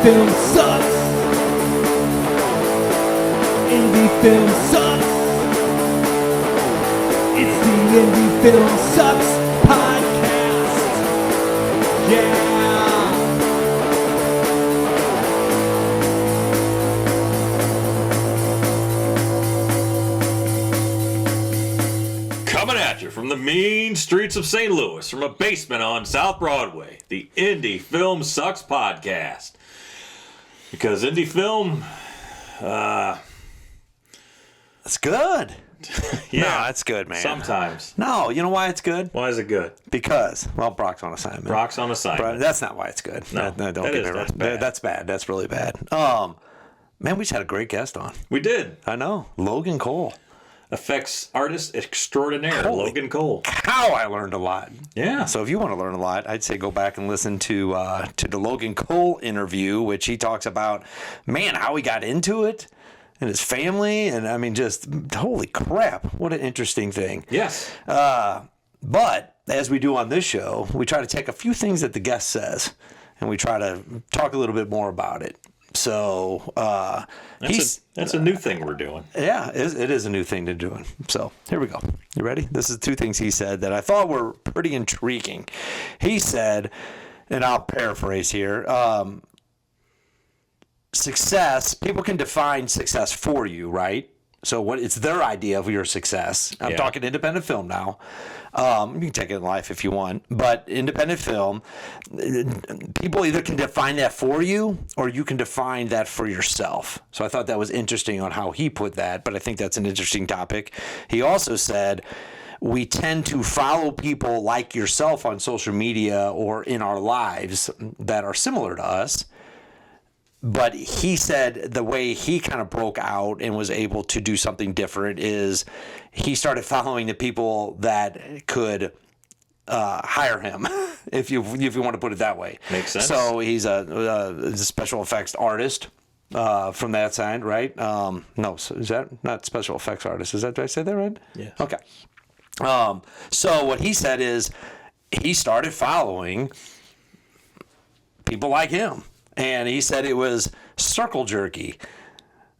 film sucks. Indie film sucks. It's the Indie Film Sucks podcast. Yeah. Coming at you from the mean streets of St. Louis, from a basement on South Broadway, the Indie Film Sucks podcast. Because indie film, It's good. yeah, No, it's good, man. sometimes. No, you know why it's good? Why is it good? Because, well, Brock's on assignment. Brock's on assignment. But that's not why it's good. No, don't that get is- me wrong. that's bad. That's bad. That's really bad. Man, we just had a great guest on. We did. I know. Logan Cole. Effects artist extraordinaire, Holy Logan Cole. How I learned a lot. Yeah. So if you want to learn a lot, I'd say go back and listen to the Logan Cole interview, which he talks about, man, how he got into it and his family. And I mean, just holy crap. What an interesting thing. Yes. But as we do on this show, we try to take a few things that the guest says and we try to talk a little bit more about it. So That's a new thing we're doing. yeah, it is a new thing to do. So here we go. You ready? This is two things he said that I thought were pretty intriguing. He said, and I'll paraphrase here, success, people can define success for you, right? So it's their idea of your success. I'm Yeah. talking independent film now. You can take it in life if you want, but independent film, people either can define that for you or you can define that for yourself. So I thought that was interesting on how he put that, but I think that's an interesting topic. He also said, we tend to follow people like yourself on social media or in our lives that are similar to us. But he said the way he kind of broke out and was able to do something different is he started following the people that could hire him, if you want to put it that way. Makes sense. So he's a special effects artist from that side, right? No, so is that not special effects artist? Did I say that right? Yeah. Okay. So what he said is he started following people like him. And he said it was circle jerky.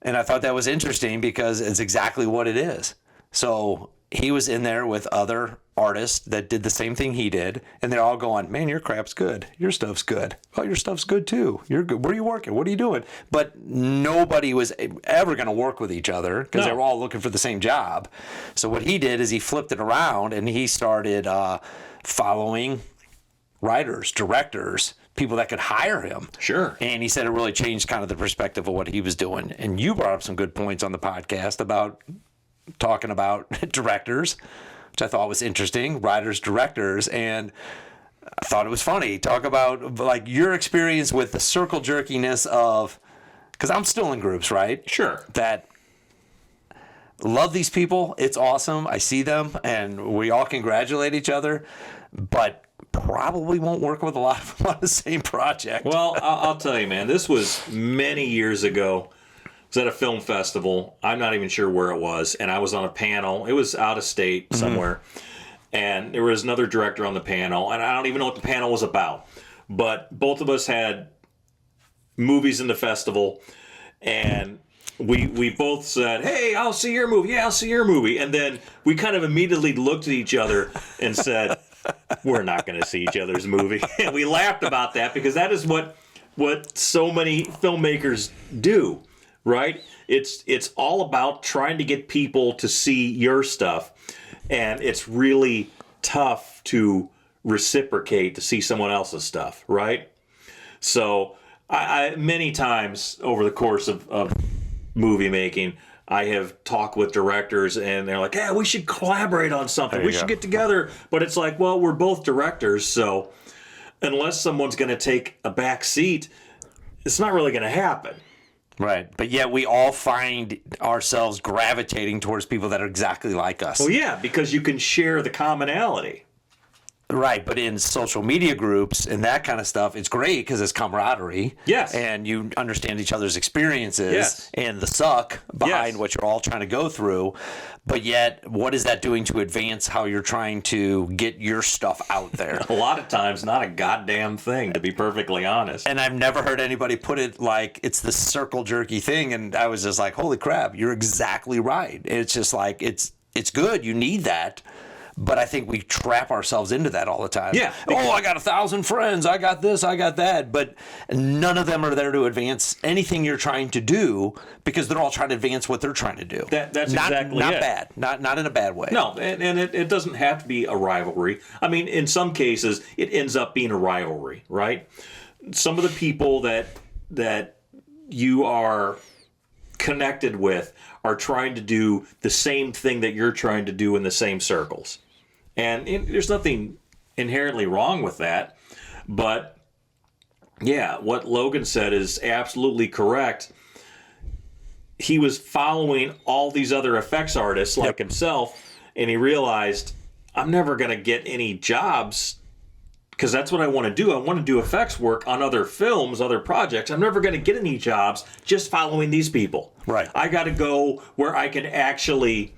And I thought that was interesting because it's exactly what it is. So he was in there with other artists that did the same thing he did. And they're all going, man, your crap's good. Your stuff's good. Oh, your stuff's good too. You're good. Where are you working? What are you doing? But nobody was ever going to work with each other because they were all looking for the same job. So what he did is he flipped it around and he started following writers, directors, people that could hire him. Sure. And he said it really changed kind of the perspective of what he was doing. And you brought up some good points on the podcast about talking about directors, which I thought was interesting, writers, directors, and I thought it was funny. Talk about like your experience with the circle jerkiness of, because I'm still in groups, right? Sure. That love these people. It's awesome. I see them and we all congratulate each other, but probably won't work with a lot of the same project. Well, I'll tell you, man, this was many years ago. I was at a film festival. I'm not even sure where it was. And I was on a panel. It was out of state somewhere. And there was another director on the panel. And I don't even know what the panel was about. But both of us had movies in the festival. And we both said, hey, I'll see your movie. Yeah, I'll see your movie. And then we kind of immediately looked at each other and said, we're not going to see each other's movie. And we laughed about that because that is what so many filmmakers do, right? It's all about trying to get people to see your stuff. And it's really tough to reciprocate to see someone else's stuff, right? So I many times over the course of movie making, I have talked with directors and they're like, yeah, we should collaborate on something. We should get together. But it's like, well, we're both directors. So unless someone's going to take a back seat, it's not really going to happen. Right. But yet we all find ourselves gravitating towards people that are exactly like us. Well, yeah, because you can share the commonality. Right, but in social media groups and that kind of stuff, it's great because it's camaraderie. Yes. And you understand each other's experiences Yes. and the suck behind Yes. what you're all trying to go through. But yet, what is that doing to advance how you're trying to get your stuff out there? A lot of times, not a goddamn thing, to be perfectly honest. And I've never heard anybody put it like it's the circle jerky thing. And I was just like, holy crap, you're exactly right. It's just like, it's good. You need that. But I think we trap ourselves into that all the time. Yeah. Oh, I got 1,000 friends. I got this. I got that. But none of them are there to advance anything you're trying to do because they're all trying to advance what they're trying to do. That's not, exactly not it. bad. Not in a bad way. No, and it doesn't have to be a rivalry. I mean, in some cases, it ends up being a rivalry, right? Some of the people that you are connected with are trying to do the same thing that you're trying to do in the same circles. And there's nothing inherently wrong with that. But, yeah, what Logan said is absolutely correct. He was following all these other effects artists like himself, and he realized, I'm never going to get any jobs because that's what I want to do. I want to do effects work on other films, other projects. I'm never going to get any jobs just following these people. Right. I got to go where I can actually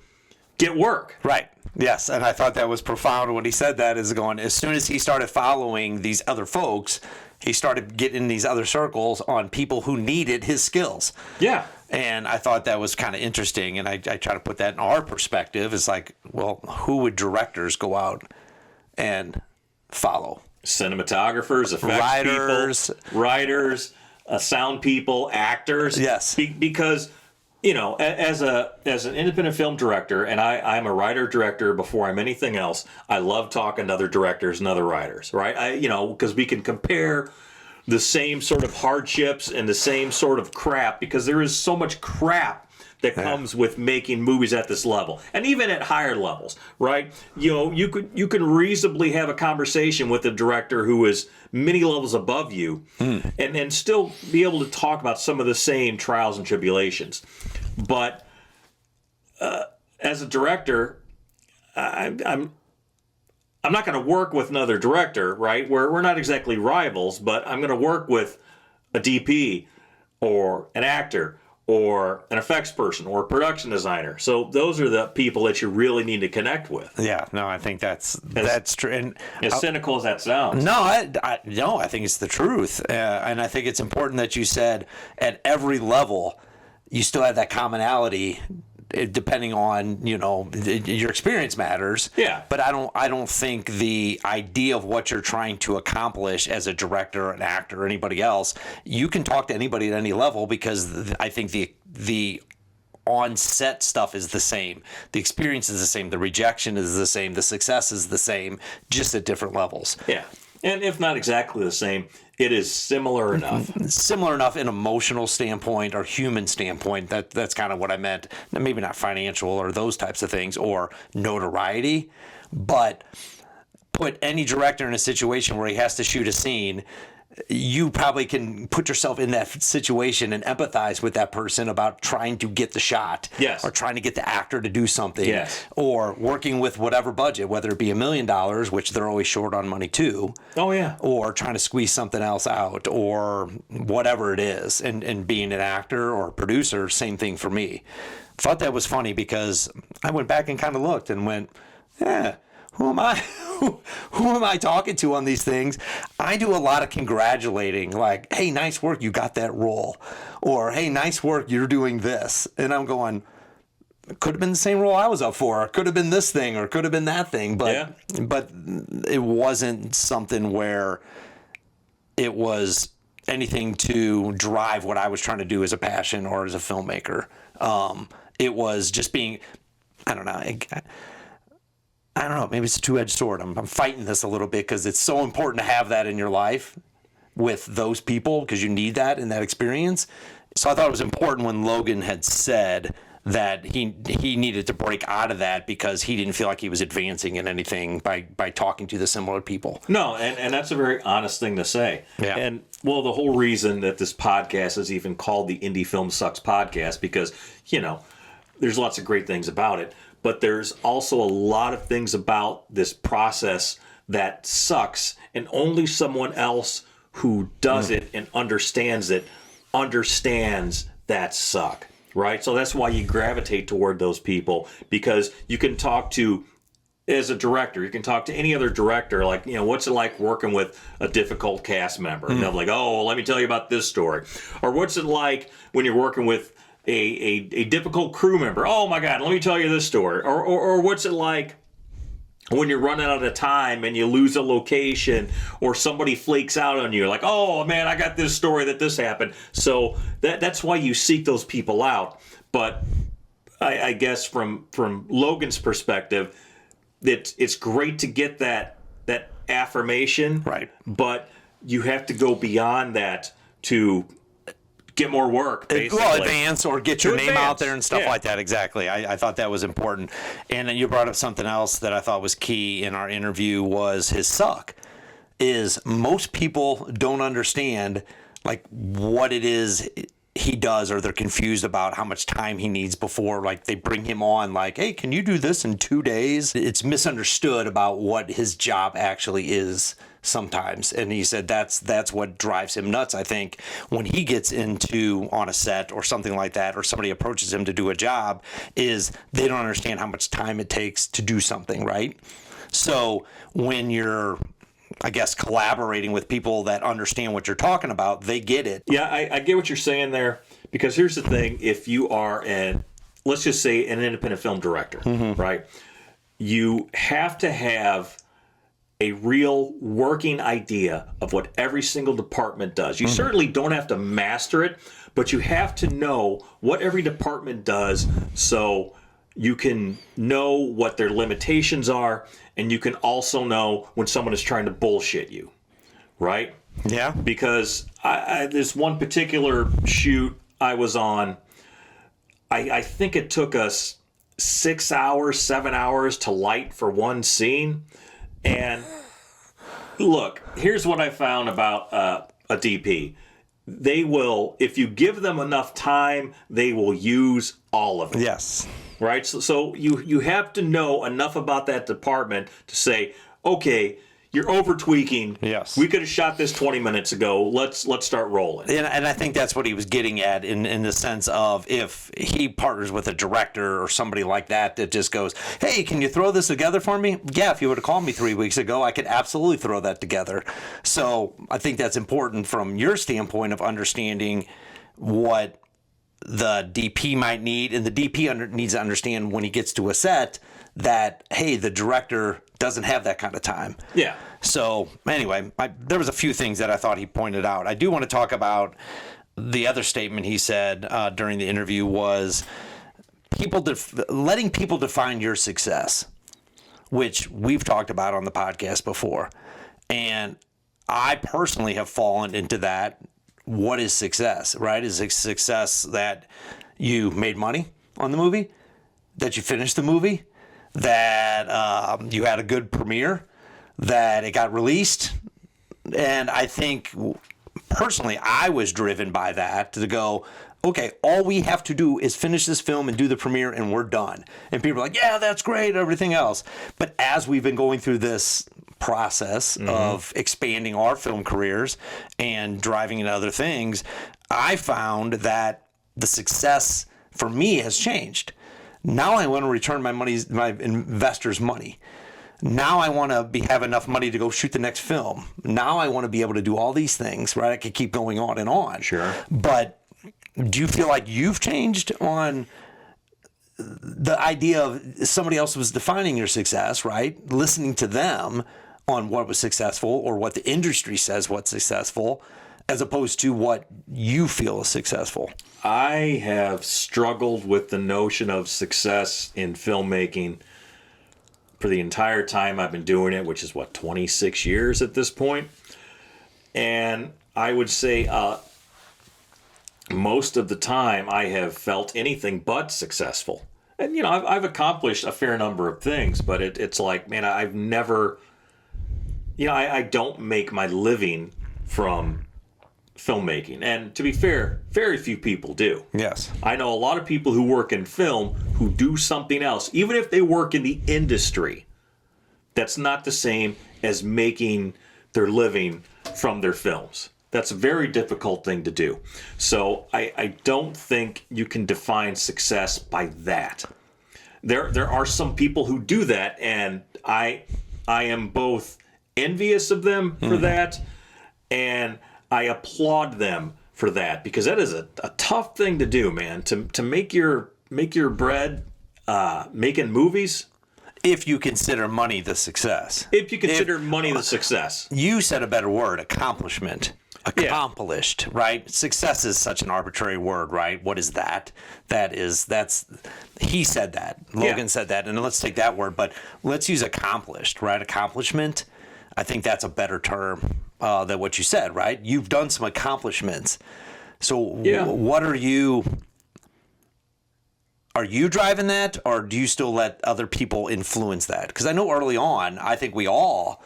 get work. Right. Yes. And I thought that was profound when he said that, is going, as soon as he started following these other folks, he started getting in these other circles on people who needed his skills. Yeah. And I thought that was kind of interesting. And I try to put that in our perspective. It's like, well, who would directors go out and follow? Cinematographers, effects people, writers, sound people, actors. Yes. Because, you know, as an independent film director, and I'm a writer-director before I'm anything else, I love talking to other directors and other writers, right? Because we can compare the same sort of hardships and the same sort of crap, because there is so much crap that comes with making movies at this level, and even at higher levels, right? You know, you can reasonably have a conversation with a director who is many levels above you, and still be able to talk about some of the same trials and tribulations. But as a director, I'm not going to work with another director, right? We're not exactly rivals, but I'm going to work with a DP or an actor or an effects person or a production designer. So those are the people that you really need to connect with. Yeah, no, I think that's true. And as cynical as that sounds. No, I think it's the truth. And I think it's important that you said at every level, you still have that commonality, depending on, you know, your experience matters. Yeah. But I don't think the idea of what you're trying to accomplish as a director, an actor, or anybody else, you can talk to anybody at any level, because I think the on-set stuff is the same. The experience is the same. The rejection is the same. The success is the same, just at different levels. Yeah. And if not exactly the same, it is similar enough. Similar enough in emotional standpoint or human standpoint. That's kind of what I meant. Maybe not financial or those types of things or notoriety, but put any director in a situation where he has to shoot a scene, you probably can put yourself in that situation and empathize with that person about trying to get the shot. Yes. Or trying to get the actor to do something. Yes. Or working with whatever budget, whether it be $1 million, which they're always short on money too. Oh, yeah. Or trying to squeeze something else out, or whatever it is. And being an actor or a producer, same thing for me. Thought that was funny because I went back and kind of looked and went, yeah, who am I? Who am I talking to on these things? I do a lot of congratulating, like, hey, nice work, you got that role. Or, hey, nice work, you're doing this. And I'm going, could have been the same role I was up for, or could have been this thing, or could have been that thing. But it wasn't something where it was anything to drive what I was trying to do as a passion or as a filmmaker. It was just being, I don't know, I don't know, maybe it's a two-edged sword. I'm fighting this a little bit because it's so important to have that in your life with those people, because you need that in that experience. So I thought it was important when Logan had said that he needed to break out of that because he didn't feel like he was advancing in anything by talking to the similar people. No, and that's a very honest thing to say. Yeah. And, well, the whole reason that this podcast is even called the Indie Film Sucks Podcast, because, you know, there's lots of great things about it, but there's also a lot of things about this process that sucks, and only someone else who does it and understands that suck, right? So that's why you gravitate toward those people, because you can talk to, as a director, you can talk to any other director, like, what's it like working with a difficult cast member? And they'll be like, oh, let me tell you about this story. Or what's it like when you're working with a difficult crew member? Oh my God, let me tell you this story. Or what's it like when you're running out of time and you lose a location, or somebody flakes out on you, like, oh man, I got this story that this happened. So that's why you seek those people out. But I guess from Logan's perspective, it's great to get that affirmation, right? But you have to go beyond that to get more work, basically. Well, advance or get your name out there and stuff like that. Exactly. I thought that was important. And then you brought up something else that I thought was key in our interview was his suck. Is most people don't understand like what it is he does, or they're confused about how much time he needs before, like, they bring him on, like, hey, can you do this in 2 days? It's misunderstood about what his job actually is sometimes. And he said that's what drives him nuts, I think, when he gets into on a set or something like that, or somebody approaches him to do a job, is they don't understand how much time it takes to do something, right? So when you're, I guess, collaborating with people that understand what you're talking about, they get it. Yeah, I get what you're saying there, because here's the thing. If you are let's just say an independent film director, right? You have to have a real working idea of what every single department does. You certainly don't have to master it, but you have to know what every department does, so you can know what their limitations are, and you can also know when someone is trying to bullshit you, right? Yeah. Because this one particular shoot I was on, I think it took us 6 hours, 7 hours to light for one scene. And look, here's what I found about a DP. They will, if you give them enough time, they will use all of it. Yes. Right? So you have to know enough about that department to say, okay, you're over tweaking. Yes. We could have shot this 20 minutes ago. Let's start rolling. And I think that's what he was getting at in the sense of, if he partners with a director or somebody like that just goes, hey, can you throw this together for me? Yeah, if you would have called me 3 weeks ago, I could absolutely throw that together. So I think that's important from your standpoint of understanding what the DP might need, and the DP needs to understand when he gets to a set that, hey, the director doesn't have that kind of time. Yeah. So anyway, there was a few things that I thought he pointed out. I do want to talk about the other statement he said during the interview was letting people define your success, which we've talked about on the podcast before. And I personally have fallen into that. What is success, right? Is it success that you made money on the movie, that you finished the movie, that you had a good premiere, that it got released? And I think, personally, I was driven by that to go, okay, all we have to do is finish this film and do the premiere and we're done. And people are like, yeah, that's great, everything else. But as we've been going through this process of expanding our film careers and driving into other things, I found that the success for me has changed. Now I want to return my investors' money. Now I want to have enough money to go shoot the next film. Now I want to be able to do all these things, right? I could keep going on and on. Sure. But do you feel like you've changed on the idea of somebody else was defining your success, right? Listening to them on what was successful, or what the industry says what's successful, as opposed to what you feel is successful? I have struggled with the notion of success in filmmaking for the entire time I've been doing it, which is 26 years at this point. And I would say most of the time I have felt anything but successful. And, I've accomplished a fair number of things, but it's like, man, I've never, I don't make my living from filmmaking. And to be fair, very few people do. Yes. I know a lot of people who work in film who do something else, even if they work in the industry. That's not the same as making their living from their films. That's a very difficult thing to do. So I don't think you can define success by that. There are some people who do that, and I am both envious of them for that, and I applaud them for that, because that is a tough thing to do, man. To make your bread making movies. If you consider money the success. If you consider money the success. You said a better word, accomplishment. Accomplished, right? Success is such an arbitrary word, right? What is that? He said that. Logan said that, and let's take that word, but let's use accomplished, right? Accomplishment. I think that's a better term than what you said, right? You've done some accomplishments. So what are you driving that, or do you still let other people influence that? Because I know early on, I think we all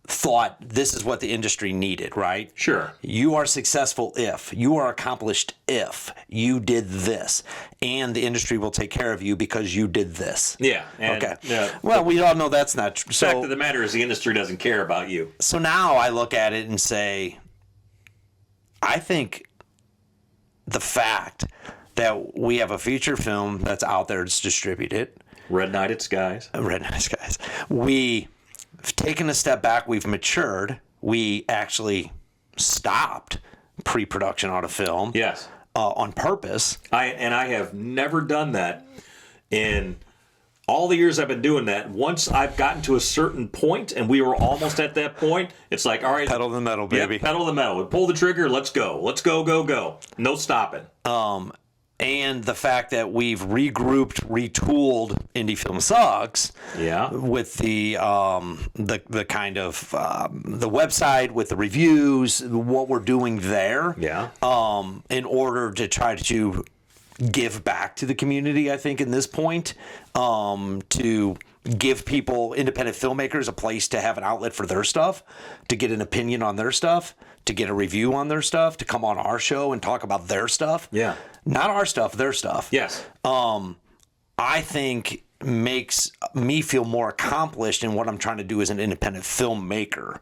thought this is what the industry needed, right? Sure. You are successful if, you are accomplished if you did this, and the industry will take care of you because you did this. Yeah. Okay. Yeah. Well, we all know that's not true. The fact of the matter is the industry doesn't care about you. So now I look at it and say, I think the fact that we have a feature film that's out there that's distributed. Red Nighted Skies. We've taken a step back. We've matured. We actually stopped pre-production on a film. Yes. On purpose. I have never done that in all the years I've been doing that. Once I've gotten to a certain point, and we were almost at that point, it's like, all right. Pedal to the metal, baby. Yeah, pedal to the metal. Pull the trigger. Let's go. Let's go, go, go. No stopping. And the fact that we've regrouped, retooled Indie Film Sucks, with the kind of the website with the reviews, what we're doing there, in order to try to give back to the community. I think in this point, to give people, independent filmmakers, a place to have an outlet for their stuff, to get an opinion on their stuff, to get a review on their stuff, to come on our show and talk about their stuff. Yeah. Not our stuff, their stuff. Yes. I think makes me feel more accomplished in what I'm trying to do as an independent filmmaker,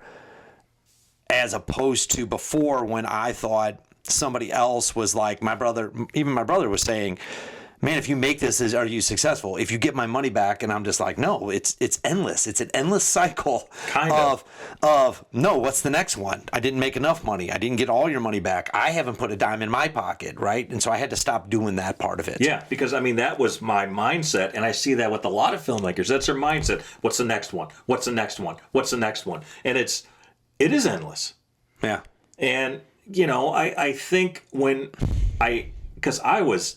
as opposed to before, when I thought somebody else was like, my brother was saying, man, if you make this, are you successful? If you get my money back, and I'm just like, no, it's endless. It's an endless cycle of no, what's the next one? I didn't make enough money. I didn't get all your money back. I haven't put a dime in my pocket, right? And so I had to stop doing that part of it. Yeah, because I mean, that was my mindset, and I see that with a lot of filmmakers. That's their mindset. What's the next one? What's the next one? What's the next one? And it is endless. Yeah. And I think because I was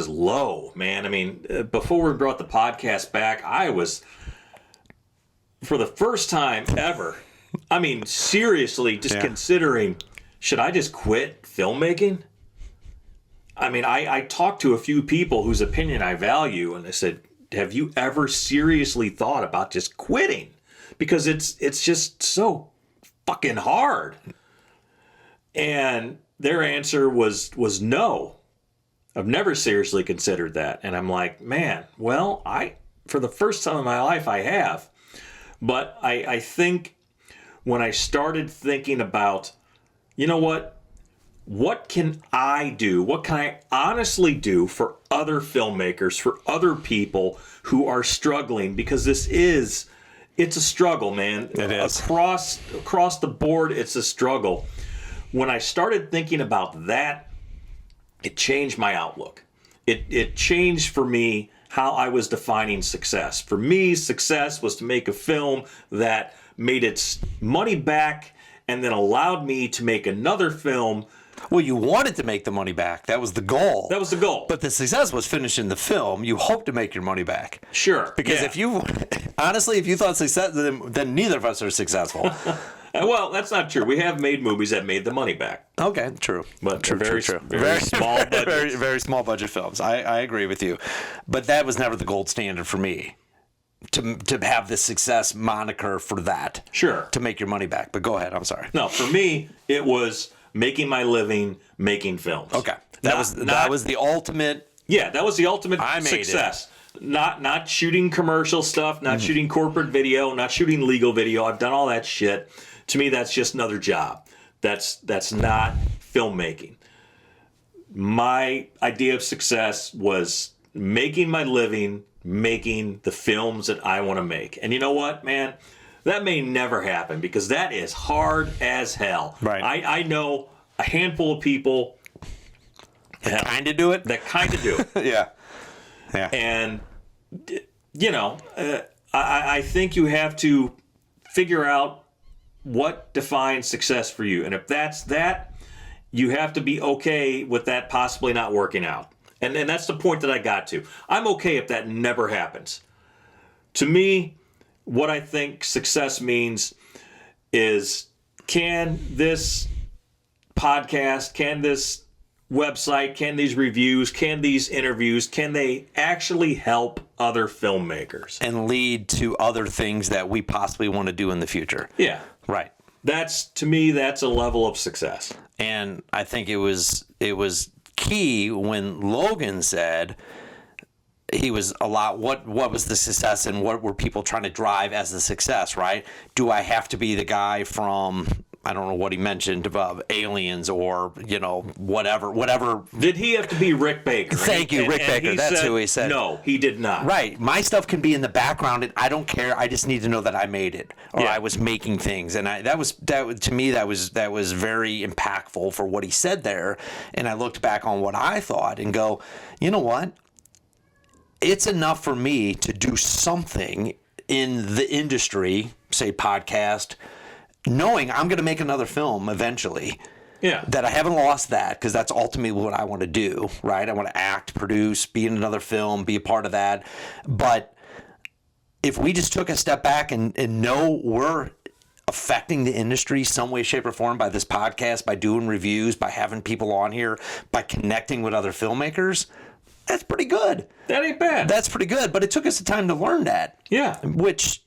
low, man. I mean, before we brought the podcast back, I was, for the first time ever, I mean, seriously, just considering, should I just quit filmmaking? I mean, I talked to a few people whose opinion I value, and I said, have you ever seriously thought about just quitting? Because it's just so fucking hard. And their answer was no. I've never seriously considered that. And I'm like, man, well, for the first time in my life, I have. But I think when I started thinking about, you know what can I do? What can I honestly do for other filmmakers, for other people who are struggling? Because it's a struggle, man. It is. Across the board, it's a struggle. When I started thinking about that, it changed my outlook. It changed for me how I was defining success. For me, success was to make a film that made its money back and then allowed me to make another film. Well, you wanted to make the money back. That was the goal. That was the goal. But the success was finishing the film. You hope to make your money back. Sure. Because if you thought success, then neither of us are successful. Well, that's not true. We have made movies that made the money back. Okay, true. But true. Very small budget. Very small budget films. I agree with you. But that was never the gold standard for me. To have the success moniker for that. Sure. To make your money back. But go ahead. I'm sorry. No, for me, it was making my living making films. Okay. That was the ultimate. Yeah, that was the ultimate I made success. Not shooting commercial stuff, not shooting corporate video, not shooting legal video. I've done all that shit. To me, that's just another job. That's not filmmaking. My idea of success was making my living, making the films that I want to make. And you know what, man? That may never happen because that is hard as hell. Right. I know a handful of people that kind of do it. That kind of do it. Yeah. Yeah. And, you know, I think you have to figure out what defines success for you. And if that's that, you have to be okay with that possibly not working out. And that's the point that I got to. I'm okay if that never happens. To me, what I think success means is, can this podcast, can this website, can these reviews, can these interviews, can they actually help other filmmakers? And lead to other things that we possibly want to do in the future. Yeah. Right. To me, that's a level of success. And I think it was key when Logan said he was a lot, what was the success and what were people trying to drive as the success, right? Do I have to be the guy from, I don't know what he mentioned about Aliens or, you know, whatever. Did he have to be Rick Baker? Thank you, Rick Baker. That's who he said. No, he did not. Right. My stuff can be in the background and I don't care. I just need to know that I made it or Yeah. I was making things. And to me, that was very impactful for what he said there. And I looked back on what I thought and go, you know what? It's enough for me to do something in the industry, say podcast, knowing I'm going to make another film eventually. Yeah. That I haven't lost that because that's ultimately what I want to do, right? I want to act, produce, be in another film, be a part of that. But if we just took a step back and know we're affecting the industry some way, shape, or form by this podcast, by doing reviews, by having people on here, by connecting with other filmmakers, that's pretty good. That ain't bad. That's pretty good. But it took us the time to learn that. Yeah. Which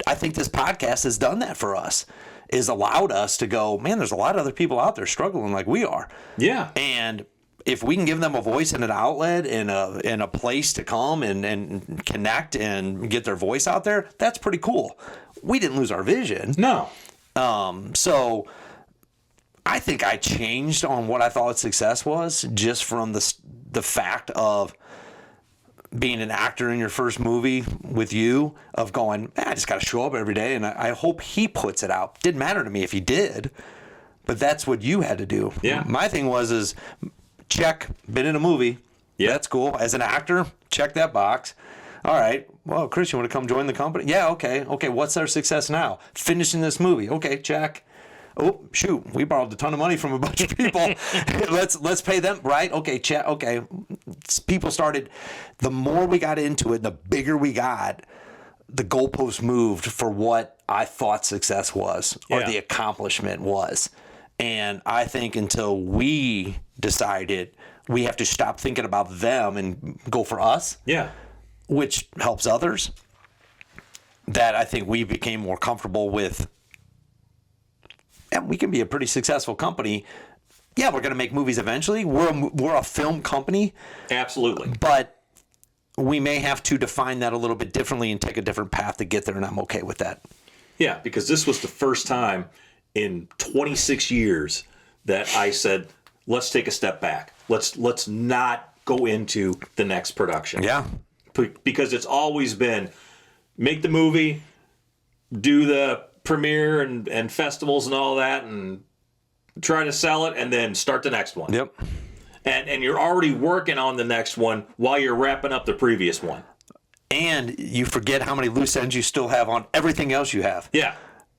I think this podcast has done that for us. Is allowed us to go, man, there's a lot of other people out there struggling like we are. Yeah. And if we can give them a voice and an outlet and a place to come and connect and get their voice out there, that's pretty cool. We didn't lose our vision. No. So I think I changed on what I thought success was just from the fact of being an actor in your first movie with you, of going, man, I just got to show up every day, and I hope he puts it out. Didn't matter to me if he did, but that's what you had to do. Yeah. My thing is check, been in a movie. Yeah. That's cool. As an actor, check that box. All right. Well, Chris, you want to come join the company? Yeah, okay. Okay, what's our success now? Finishing this movie. Okay, check. Oh, shoot, we borrowed a ton of money from a bunch of people. let's pay them, right? Okay, check. Okay. People started, the more we got into it, the bigger we got, the goalposts moved for what I thought success was or Yeah. the accomplishment was. And I think until we decided we have to stop thinking about them and go for us, Yeah. which helps others, that I think we became more comfortable with, and we can be a pretty successful company. Yeah, we're going to make movies eventually. We're a film company, Absolutely. but we may have to define that a little bit differently and take a different path to get there, and I'm okay with that. Yeah, because this was the first time in 26 years that I said, let's take a step back. Let's not go into the next production. Yeah. Because it's always been make the movie, do the premiere and festivals and all that, and try to sell it, and then start the next one. Yep. And you're already working on the next one while you're wrapping up the previous one. And you forget how many loose ends you still have on everything else you have. Yeah.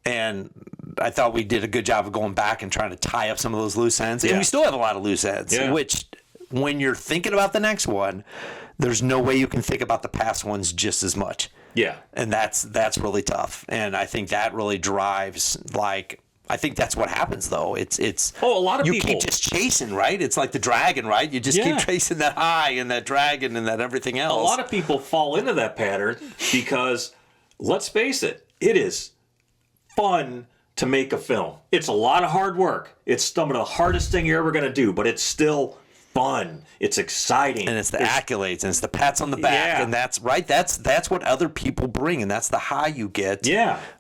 And I thought we did a good job of going back and trying to tie up some of those loose ends. And Yeah. we still have a lot of loose ends, Yeah. which when you're thinking about the next one, there's no way you can think about the past ones just as much. Yeah. And that's really tough. And I think that really drives, like, I think that's what happens though. It's A lot of you people. keep just chasing, right? It's like the dragon, right? You just Yeah. keep chasing that high and that dragon and that everything else. A lot of people fall into that pattern because, let's face it, it is fun to make a film. It's a lot of hard work. It's some of the hardest thing you're ever going to do, but it's still fun. It's exciting. And it's the accolades, and it's the pats on the back, and that's right. That's what other people bring, and that's the high you get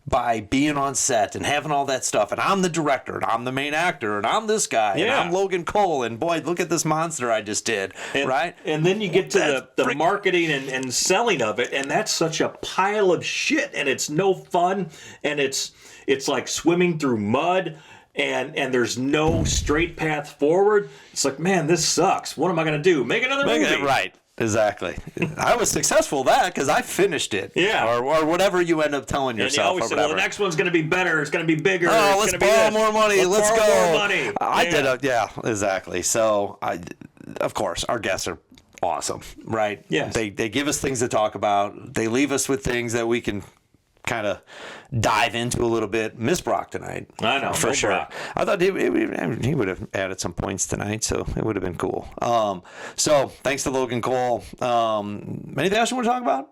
by being on set and having all that stuff. And I'm the director, and I'm the main actor, and I'm this guy, and I'm Logan Cole, and boy, look at this monster I just did, right? And then you get to the marketing and selling of it, and that's such a pile of shit, and it's no fun, and it's like swimming through mud. And there's no straight path forward. It's like, man, this sucks. What am I going to do? Make another movie. Right. Exactly. I was successful at that because I finished it. Yeah. Or whatever you end up telling yourself. And you always say, well, the next one's going to be better. It's going to be bigger. Oh, let's borrow more money. Let's go. More money. I did it. Yeah, exactly. So, of course, our guests are awesome, right? Yes. They give us things to talk about. They leave us with things that we can kind of dive into a little bit. Miss Brock tonight. I know. For sure. Brock. I thought he would have added some points tonight, so it would have been cool. So thanks to Logan Cole. Anything else you want to talk about?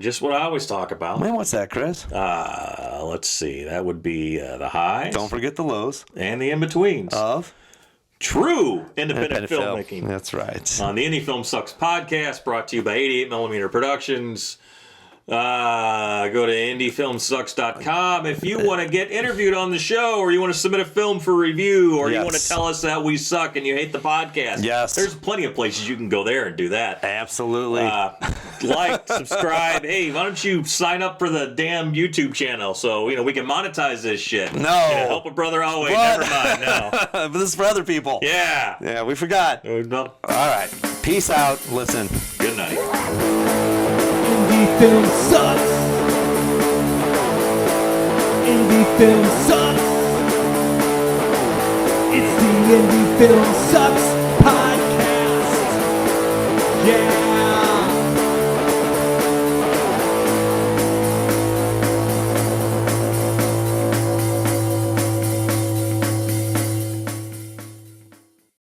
Just what I always talk about. Man, what's that, Chris? Let's see. That would be the highs. Don't forget the lows. And the in-betweens. Of? True independent filmmaking. That's right. On the Indie Film Sucks podcast, brought to you by 88mm Productions. Go to indiefilmsucks.com if you want to get interviewed on the show, or you want to submit a film for review, or you want to tell us that we suck and you hate the podcast. Yes. There's plenty of places you can go there and do that. Absolutely. Like, subscribe. Hey, why don't you sign up for the damn YouTube channel so we can monetize this shit. No. Help a brother always. Never mind. No. But this is for other people. Yeah. Yeah, we forgot. No. All right. Peace out. Listen. Good night. Indie film sucks. Indie film sucks. It's the Indie Film Sucks